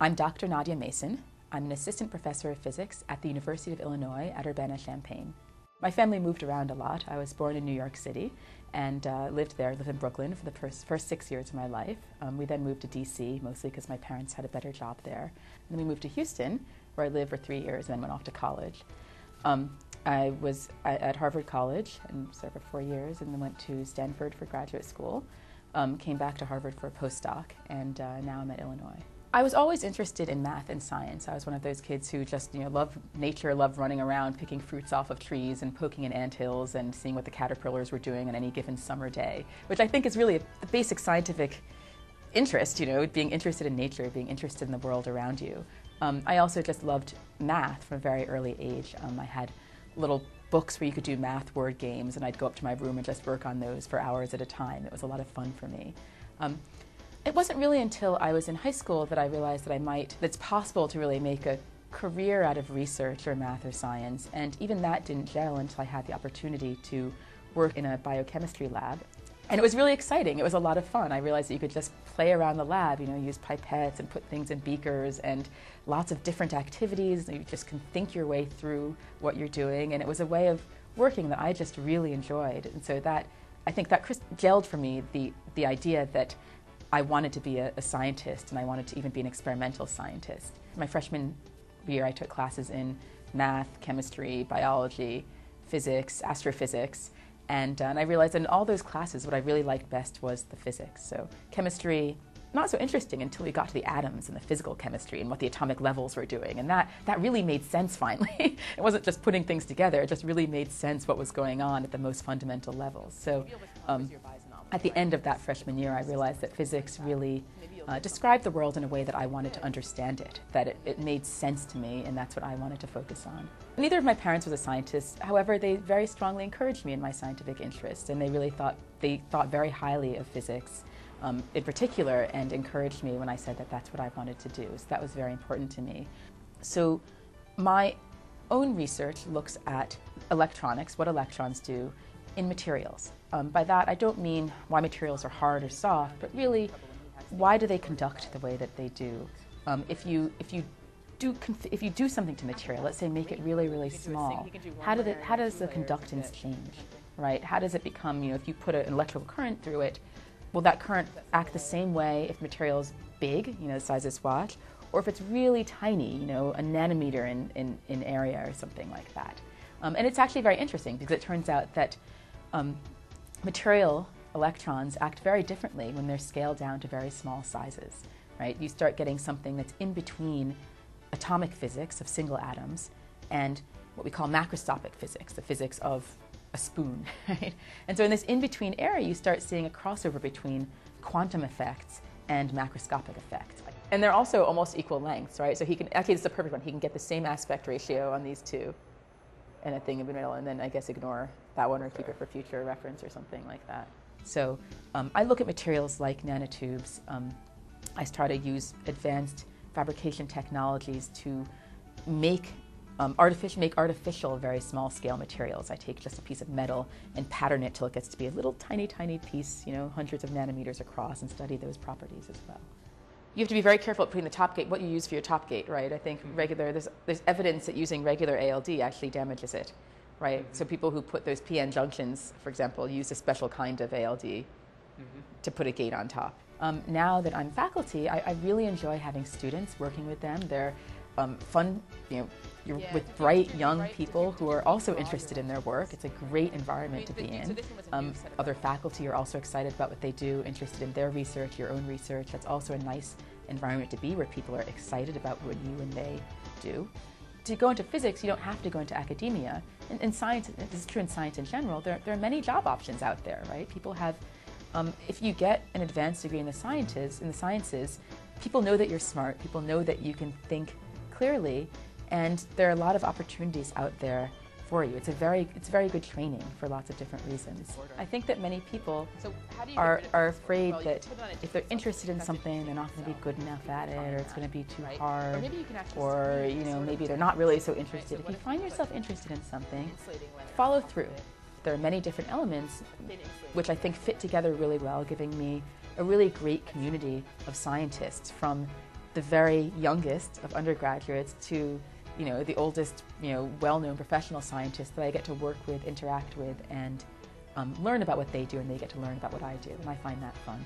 I'm Dr. Nadya Mason. I'm an assistant professor of physics at the University of Illinois at Urbana-Champaign. My family moved around a lot. I was born in New York City and lived in Brooklyn for the first 6 years of my life. We then moved to DC, mostly because my parents had a better job there. And then we moved to Houston, where I lived for 3 years and then went off to college. I was at Harvard College and served for 4 years, and then went to Stanford for graduate school. Came back to Harvard for a postdoc, and now I'm at Illinois. I was always interested in math and science. I was one of those kids who just, loved nature, loved running around, picking fruits off of trees and poking in anthills and seeing what the caterpillars were doing on any given summer day, which I think is really a basic scientific interest, being interested in nature, being interested in the world around you. I also just loved math from a very early age. I had little books where you could do math word games, and I'd go up to my room and just work on those for hours at a time. It was a lot of fun for me. It wasn't really until I was in high school that I realized that it's possible to really make a career out of research or math or science, and even that didn't gel until I had the opportunity to work in a biochemistry lab. And it was really exciting. It was a lot of fun. I realized that you could just play around the lab, use pipettes and put things in beakers and lots of different activities. You just can think your way through what you're doing, and it was a way of working that I just really enjoyed. And so I think that gelled for me the idea that I wanted to be a scientist, and I wanted to even be an experimental scientist. My freshman year, I took classes in math, chemistry, biology, physics, astrophysics, and I realized that in all those classes, what I really liked best was the physics. So chemistry, not so interesting until we got to the atoms and the physical chemistry and what the atomic levels were doing, and that really made sense finally. It wasn't just putting things together, it just really made sense what was going on at the most fundamental levels. So at the end of that freshman year, I realized that physics really described the world in a way that I wanted to understand it, that it made sense to me, and that's what I wanted to focus on. Neither of my parents was a scientist. However, they very strongly encouraged me in my scientific interests, and they thought very highly of physics in particular, and encouraged me when I said that that's what I wanted to do. So that was very important to me. So my own research looks at electronics, what electrons do in materials. By that, I don't mean why materials are hard or soft, but really, why do they conduct the way that they do? If you do something to material, let's say make it really, really small, how does the conductance change, right? How does it become, if you put an electrical current through it, will that current act the same way if material is big, the size of this watch, or if it's really tiny, a nanometer in area or something like that? And it's actually very interesting because it turns out that material electrons act very differently when they're scaled down to very small sizes, right? You start getting something that's in between atomic physics of single atoms and what we call macroscopic physics, the physics of a spoon, right? And so in this in-between area, you start seeing a crossover between quantum effects and macroscopic effects. And they're also almost equal lengths, right? So actually this is a perfect one. He can get the same aspect ratio on these two and a thing in the middle, and then I guess ignore that one or keep it for future reference or something like that. So I look at materials like nanotubes. I try to use advanced fabrication technologies to make artificial, very small scale materials. I take just a piece of metal and pattern it till it gets to be a little tiny, tiny piece, hundreds of nanometers across, and study those properties as well. You have to be very careful at putting the top gate, what you use for your top gate, right? I think there's evidence that using regular ALD actually damages it, right? So people who put those PN junctions, for example, use a special kind of ALD to put a gate on top. Now that I'm faculty, I really enjoy having students, working with them. They're fun, you're with bright young people who are also interested in their work. It's a great environment to be in. Other faculty are also excited about what they do, interested in their research, your own research. That's also a nice environment to be, where people are excited about what you and they do. To go into physics, you don't have to go into academia. In science, this is true in science in general, there are many job options out there, right? People have, if you get an advanced degree in the sciences, people know that you're smart, people know that you can think clearly, and there are a lot of opportunities out there for you. It's very good training for lots of different reasons. I think that many people are afraid that if they're interested in something, they're not going to be good enough at it, or it's going to be too hard, or maybe they're not really so interested. If you find yourself interested in something, follow through. There are many different elements which I think fit together really well, giving me a really great community of scientists from the very youngest of undergraduates to the oldest, well-known professional scientists that I get to work with, interact with, and learn about what they do, and they get to learn about what I do, and I find that fun.